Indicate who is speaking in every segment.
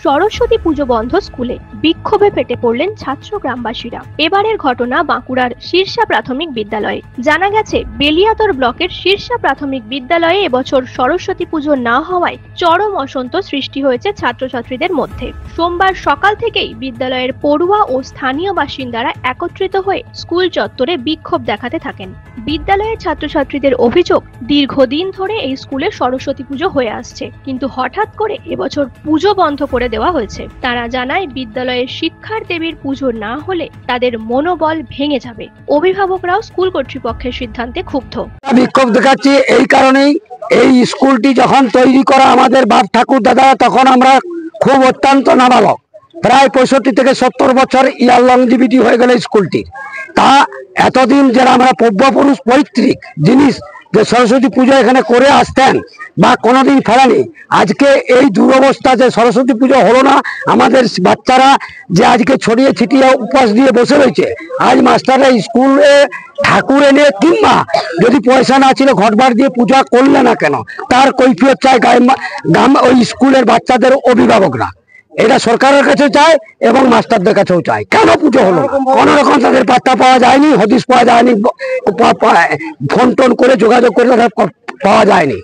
Speaker 1: সরস্বতী পুজো বন্ধ স্কুলে, বিক্ষোভে ফেটে পড়লেন ছাত্র গ্রামবাসীরা। এবারের ঘটনা বাঁকুড়ার শীর্ষা প্রাথমিক বিদ্যালয়ে। জানা গেছে, বেলিয়াতর ব্লকের শীর্ষা প্রাথমিক বিদ্যালয়ে এবছর সরস্বতী পুজো না হওয়ায় চরম অসন্তোষ সৃষ্টি হয়েছে ছাত্রছাত্রীদের মধ্যে। সোমবার সকাল থেকেই বিদ্যালয়ের পড়ুয়া ও স্থানীয় বাসিন্দারা একত্রিত হয়ে স্কুল চত্বরে বিক্ষোভ দেখাতে থাকেন। বিদ্যালয়ের ছাত্রছাত্রীদের অভিযোগ, দীর্ঘদিন ধরে এই স্কুলে সরস্বতী পুজো হয়ে আসছে, কিন্তু হঠাৎ করে এবছর পুজো বন্ধ করে দেওয়া হয়েছে। তারা জানায়, বিদ্যালয়ের শিক্ষার দেবীর পুজো না হলে তাদের মনোবল ভেঙে যাবে। অভিভাবকরাও স্কুল কর্তৃপক্ষের সিদ্ধান্তে ক্ষুব্ধ।
Speaker 2: বিক্ষোভ দেখাচ্ছি এই কারণেই, এই স্কুলটি যখন তৈরি করা আমাদের বাপ ঠাকুর দাদা, তখন আমরা খুব অত্যন্ত নাবালক, প্রায় 65 থেকে 70 বছর ইয়ার লংজিভিটি হয়ে গেল স্কুলটি। তা এতদিন যারা আমরা পূর্বপুরুষ পৈতৃক জিনিস যে সরস্বতী পুজো এখানে করে আসতেন বা কোনোদিন ফেলেনি, আজকে এই দুরবস্থা যে সরস্বতী পুজো হলো না, আমাদের বাচ্চারা যে আজকে ছড়িয়ে ছিটিয়ে উপবাস দিয়ে বসে রয়েছে। আজ মাস্টাররা স্কুলে ঠাকুর এনে কিংবা যদি পয়সা না ছিল ঘটবার দিয়ে পূজা করলে না কেন, তার কৈফিয়ত চায় গ্রাম ওই স্কুলের বাচ্চাদের অভিভাবকরা। এটা সরকারের কাছে চায় এবং মাস্টারদের কাছেও চায়। কেন পুজো হলো? কোন রকম তাদের পাত্তা পাওয়া যায়নি, হদিশ পাওয়া যায়নি, ফোন টোন করে যোগাযোগ করে তাদের পাওয়া যায়নি।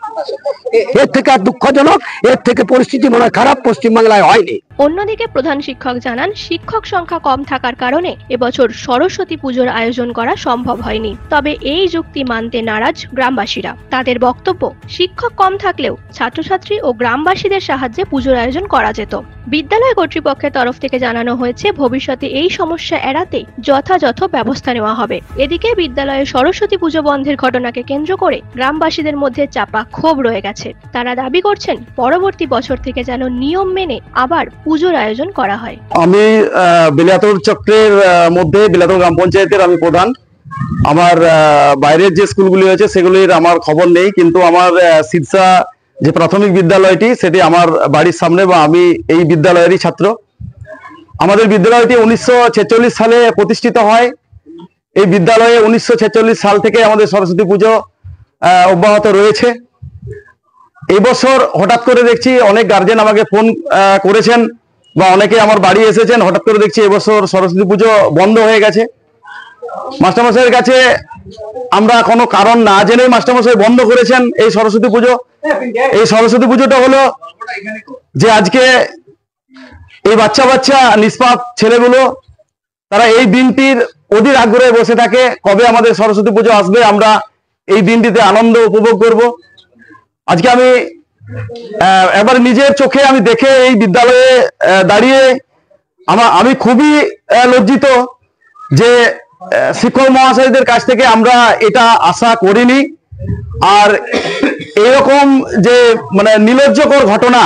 Speaker 2: এর থেকে আর দুঃখজনক, এর থেকে পরিস্থিতি মনে হয় খারাপ পশ্চিমবাংলায় হয়নি।
Speaker 1: অন্যদিকে প্রধান শিক্ষক জানান, শিক্ষক সংখ্যা কম থাকার কারণে এবছর সরস্বতী পুজোর আয়োজন করা সম্ভব হয়নি। তবে এই যুক্তি মানতে নারাজ গ্রামবাসীরা। তাদের বক্তব্য, শিক্ষক কম থাকলেও ছাত্রছাত্রী ও গ্রামবাসীদের সাহায্যে পুজোর আয়োজন করা যেত। বিদ্যালয় কর্তৃপক্ষের তরফ থেকে জানানো হয়েছে, ভবিষ্যতে এই সমস্যা এড়াতে যথাযথ ব্যবস্থা নেওয়া হবে। এদিকে বিদ্যালয়ে সরস্বতী পুজো বন্ধের ঘটনাকে কেন্দ্র করে গ্রামবাসীদের মধ্যে চাপা ক্ষোভ রয়ে গেছে। তারা দাবি করছেন, পরবর্তী বছর থেকে যেন নিয়ম মেনে আবার পুজোর আয়োজন করা হয়।
Speaker 3: আমি বেলিয়াতর চক্রের মধ্যে বেলিয়াতর গ্রাম পঞ্চায়েতের আমি প্রধান। আমার বাইরের যে স্কুলগুলি হয়েছে সেগুলির আমার খবর নেই, কিন্তু আমার শীর্ষা যে প্রাথমিক বিদ্যালয়টি সেটি আমার বাড়ির সামনে, বা আমি এই বিদ্যালয়েরই ছাত্র। আমাদের বিদ্যালয়টি 1946 সালে প্রতিষ্ঠিত হয়। এই বিদ্যালয়ে 1946 সাল থেকে আমাদের সরস্বতী পুজো অব্যাহত রয়েছে। এই বছর হঠাৎ করে দেখছি অনেক গার্জেন আমাকে ফোন করেছেন বা অনেকে আমার বাড়ি এসেছেন, হঠাৎ করে দেখছি এবছর সরস্বতী পুজো বন্ধ হয়ে গেছে। মাস্টারমশাইয়ের কাছে আমরা কোনো কারণ না জেনে মাস্টারমশাই বন্ধ করেছেন এই সরস্বতী পুজো। এই সরস্বতী পুজোটা হলো যে আজকে এই বাচ্চা বাচ্চা নিষ্পাপ ছেলেগুলো তারা এই দিনটির অধীর আগ্রহে বসে থাকে, কবে আমাদের সরস্বতী পুজো আসবে, আমরা এই দিনটিতে আনন্দ উপভোগ করব। আজকে আমি একবার নিজের চোখে আমি দেখে এই বিদ্যালয়ে দাঁড়িয়ে আমি খুবই লজ্জিত যে শিক্ষক মহাশয়দের কাছ থেকে আমরা এটা আশা করিনি। আর এরকম যে মানে নির্লজ্জকর ঘটনা,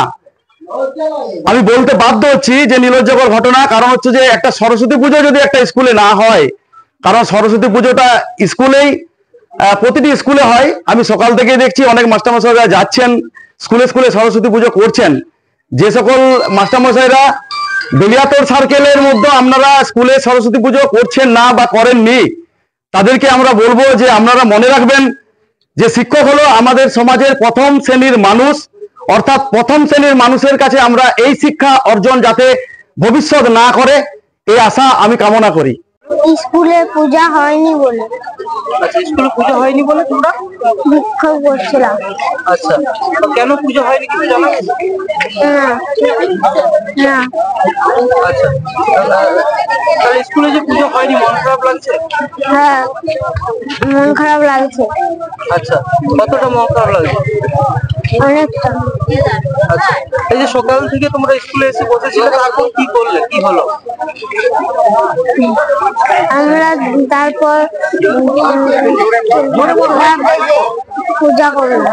Speaker 3: আমি বলতে বাধ্য হচ্ছি যে নির্লজ্জকর ঘটনা। কারণ হচ্ছে যে একটা সরস্বতী পুজো যদি একটা স্কুলে না হয়, কারণ সরস্বতী পুজোটা স্কুলেই প্রতিটি স্কুলে হয়। আমি সকাল থেকে দেখছি অনেক মাস্টারমশাইরা যাচ্ছেন স্কুলে স্কুলে সরস্বতী পুজো করছেন। যে সকল মাস্টারমশাইরা বেলিয়াতর সার্কেলের মধ্যে আপনারা স্কুলে সরস্বতী পুজো করছেন না বা করেননি, তাদেরকে আমরা বলবো যে আপনারা মনে রাখবেন যে শিক্ষক হলো আমাদের সমাজের প্রথম শ্রেণীর মানুষ। অর্থাৎ প্রথম শ্রেণীর মানুষের কাছে আমরা এই শিক্ষা অর্জন যাতে ভবিষ্যৎ না করে, এই আশা আমি কামনা করি।
Speaker 4: স্কুলে পূজা হয়নি বলে।
Speaker 5: আচ্ছা, স্কুলে পূজা হয়নি বলে তোমরা
Speaker 4: বিক্ষোভ করছিলাম।
Speaker 5: আচ্ছা, কেন পূজা হয়নি কিছু জানা গেছে?
Speaker 4: না।
Speaker 5: আচ্ছা, তাহলে স্কুলে যে পূজা হয়নি মন খারাপ লাগছে?
Speaker 4: হ্যাঁ, মন খারাপ লাগছে।
Speaker 5: আচ্ছা, কতটা মন খারাপ লাগছে?
Speaker 4: অনেকটা।
Speaker 5: আচ্ছা, এই যে সকাল থেকে তোমরা স্কুলে এসে বসেছিলে, তারপর কি করলে, কি হলো?
Speaker 4: আমরা তারপর পূজা করলাম,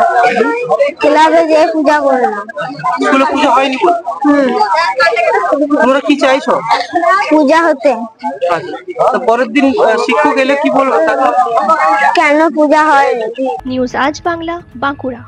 Speaker 4: ক্লাবে যেয়ে পূজা করলাম।
Speaker 5: স্কুলে পূজা হয়নি বলে তোমরা কি চাইছো?
Speaker 4: পূজা হতে।
Speaker 5: আচ্ছা, পরের দিন শিক্ষক এলে কি বলবে?
Speaker 4: কেন পূজা হয়?
Speaker 1: নিউজ আজ বাংলা, বাঁকুড়া।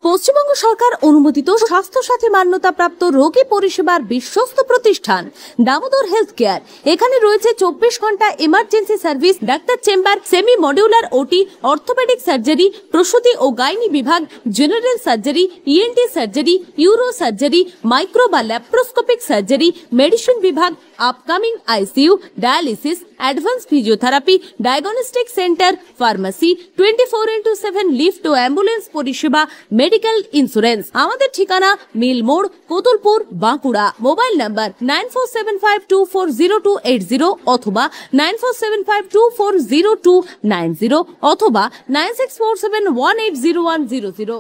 Speaker 6: পশ্চিমবঙ্গ সরকার অনুমোদিত স্বাস্থ্যসাথী মান্যতাপ্রাপ্ত রোগী পরিষেবার বিশ্বস্ত প্রতিষ্ঠান দামোদর হেলথ কেয়ার। এখানে রয়েছে 24 ঘন্টা emergency service, doctor chamber, semi modular OT, orthopaedic surgery, প্রসূতি ও গাইনি বিভাগ, general surgery, ENT surgery, uro surgery, micro বা ল্যাপ্রোস্কোপিক সার্জারি, মেডিসিন বিভাগ, upcoming ICU, dialysis, advance physiotherapy, diagnostic centre, pharmacy, 24x7 lift ও ambulance পরিষেবা, medical insurance. আমাদের ঠিকানা মিল মোড়, কোতুলপুর, বাঁকুড়া। মোবাইল নাম্বার 9475240280 অথবা 9475240290 অথবা 9647180100।